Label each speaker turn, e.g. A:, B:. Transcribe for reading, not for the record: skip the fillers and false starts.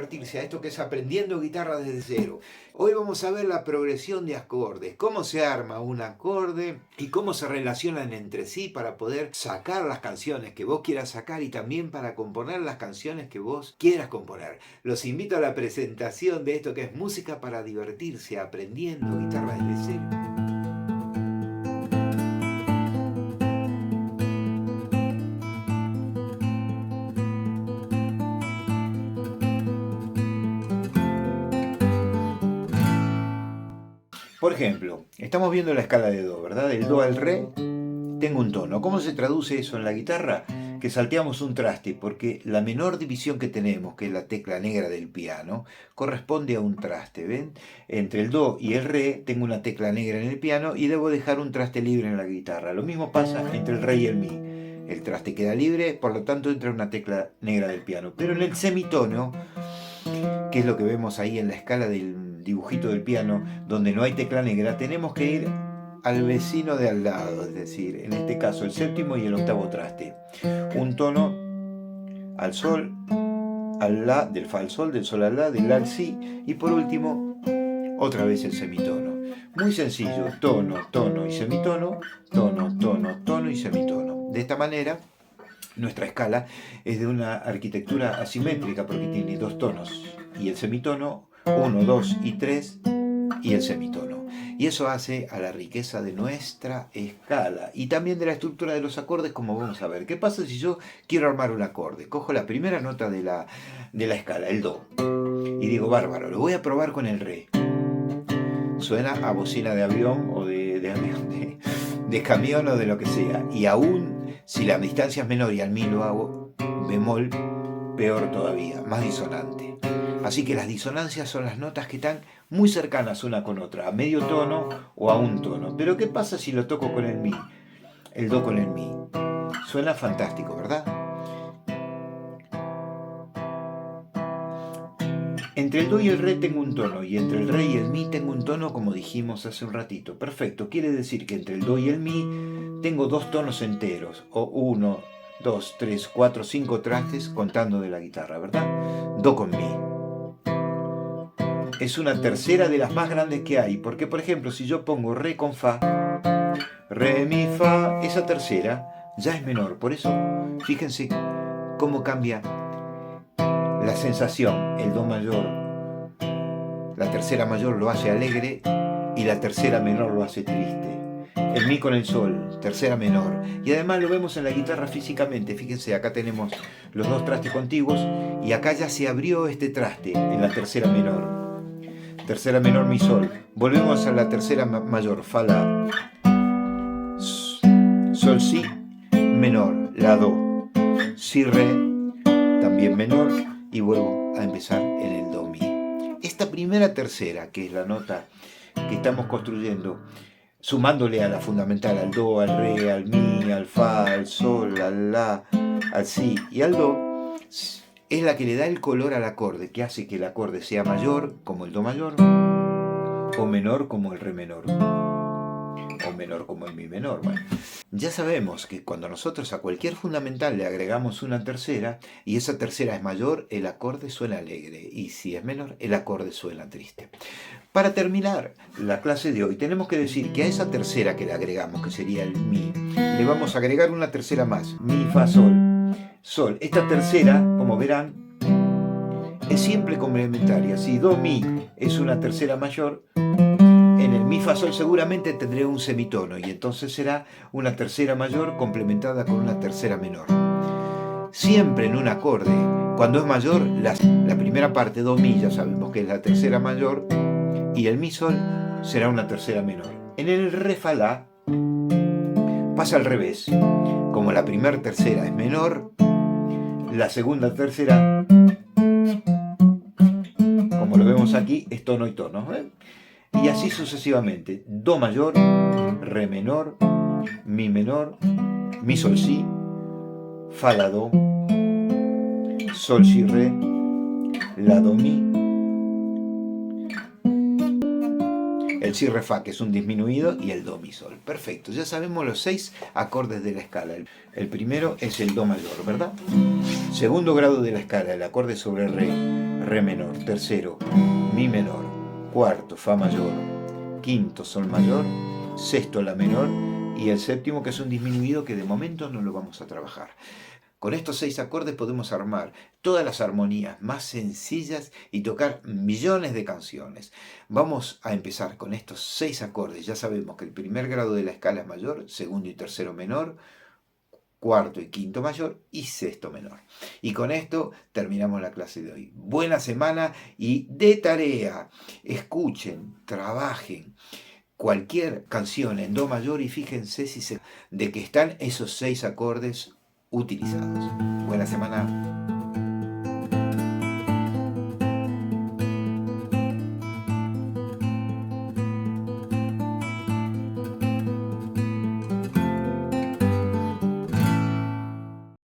A: divertirse a esto que es aprendiendo guitarra desde cero. Hoy vamos a ver la progresión de acordes, cómo se arma un acorde y cómo se relacionan entre sí para poder sacar las canciones que vos quieras sacar y también para componer las canciones que vos quieras componer. Los invito a la presentación de esto que es música para divertirse, aprendiendo guitarra desde cero. Por ejemplo, estamos viendo la escala de Do, ¿verdad? Del Do al Re tengo un tono. ¿Cómo se traduce eso en la guitarra? Que salteamos un traste, porque la menor división que tenemos, que es la tecla negra del piano, corresponde a un traste, ¿ven? Entre el Do y el Re tengo una tecla negra en el piano y debo dejar un traste libre en la guitarra. Lo mismo pasa entre el Re y el Mi. El traste queda libre, por lo tanto entra una tecla negra del piano. Pero en el semitono, que es lo que vemos ahí en la escala del dibujito del piano, donde no hay tecla negra, tenemos que ir al vecino de al lado, es decir, en este caso el séptimo y el octavo traste. Un tono al sol, al la, del fa al sol, del sol al la, del la al si, y por último, otra vez el semitono. Muy sencillo, tono, tono y semitono, tono, tono, tono y semitono. De esta manera, nuestra escala es de una arquitectura asimétrica porque tiene dos tonos y el semitono, 1, 2 y 3 y el semitono. Y eso hace a la riqueza de nuestra escala y también de la estructura de los acordes, como vamos a ver. ¿Qué pasa si yo quiero armar un acorde? Cojo la primera nota de la escala, el Do, y digo, bárbaro, lo voy a probar con el Re. Suena a bocina de avión o de camión o de lo que sea. Y aún si la distancia es menor y al Mi lo hago bemol, peor todavía, más disonante. Así que las disonancias son las notas que están muy cercanas una con otra, a medio tono o a un tono. Pero ¿qué pasa si lo toco con el Mi? El Do con el Mi. Suena fantástico, ¿verdad? Entre el Do y el Re tengo un tono, y entre el Re y el Mi tengo un tono, como dijimos hace un ratito. Perfecto, quiere decir que entre el Do y el Mi tengo dos tonos enteros, o 1, 2, 3, 4, 5 trastes contando de la guitarra, ¿verdad? Do con Mi. Es una tercera de las más grandes que hay, porque por ejemplo si yo pongo Re con Fa, Re, Mi, Fa, esa tercera ya es menor. Por eso, fíjense cómo cambia la sensación. El Do mayor, la tercera mayor lo hace alegre y la tercera menor lo hace triste. El Mi con el Sol, tercera menor. Y además lo vemos en la guitarra físicamente. Fíjense, acá tenemos los dos trastes contiguos y acá ya se abrió este traste en la tercera menor. Tercera menor, Mi, Sol. Volvemos a la tercera mayor, Fa, La. Sol, Si, menor, La, Do. Si, Re, también menor. Y vuelvo a empezar en el Do, Mi. Esta primera tercera, que es la nota que estamos construyendo, sumándole a la fundamental, al Do, al Re, al Mi, al Fa, al Sol, al La, al Si y al Do, es la que le da el color al acorde, que hace que el acorde sea mayor, como el Do mayor, o menor, como el Re menor, o menor, como el Mi menor. Bueno, ya sabemos que cuando nosotros a cualquier fundamental le agregamos una tercera, y esa tercera es mayor, el acorde suena alegre, y si es menor, el acorde suena triste. Para terminar la clase de hoy, tenemos que decir que a esa tercera que le agregamos, que sería el Mi, le vamos a agregar una tercera más, Mi, Fa, Sol. Sol. Esta tercera, como verán, es siempre complementaria. Si Do, Mi es una tercera mayor, en el Mi, Fa, Sol seguramente tendré un semitono y entonces será una tercera mayor complementada con una tercera menor. Siempre en un acorde, cuando es mayor, la primera parte, Do, Mi, ya sabemos que es la tercera mayor y el Mi, Sol será una tercera menor. En el Re, Fa, La pasa al revés. Como la primera tercera es menor, la segunda tercera, como lo vemos aquí, es tono y tono, ¿eh? Y así sucesivamente. Do mayor, Re menor, Mi menor, Mi, Sol, Si, Fa, La, Do, Sol, Si, Re, La, Do, Mi, el Si, Re, Fa, que es un disminuido, y el Do, Mi, Sol. Perfecto, ya sabemos los 6 acordes de la escala. El primero es el Do mayor, ¿verdad? Segundo grado de la escala, el acorde sobre Re. re menor, tercero, mi menor, cuarto, fa mayor, quinto, sol mayor, sexto, la menor, y el séptimo, que es un disminuido que de momento no lo vamos a trabajar. Con estos 6 acordes podemos armar todas las armonías más sencillas y tocar millones de canciones. Vamos a empezar con estos 6 acordes. Ya sabemos que el primer grado de la escala es mayor, segundo y tercero menor, cuarto y quinto mayor y sexto menor. Y con esto terminamos la clase de hoy. Buena semana y de tarea. Escuchen, trabajen cualquier canción en do mayor y fíjense de que están esos 6 acordes utilizados. Buena semana.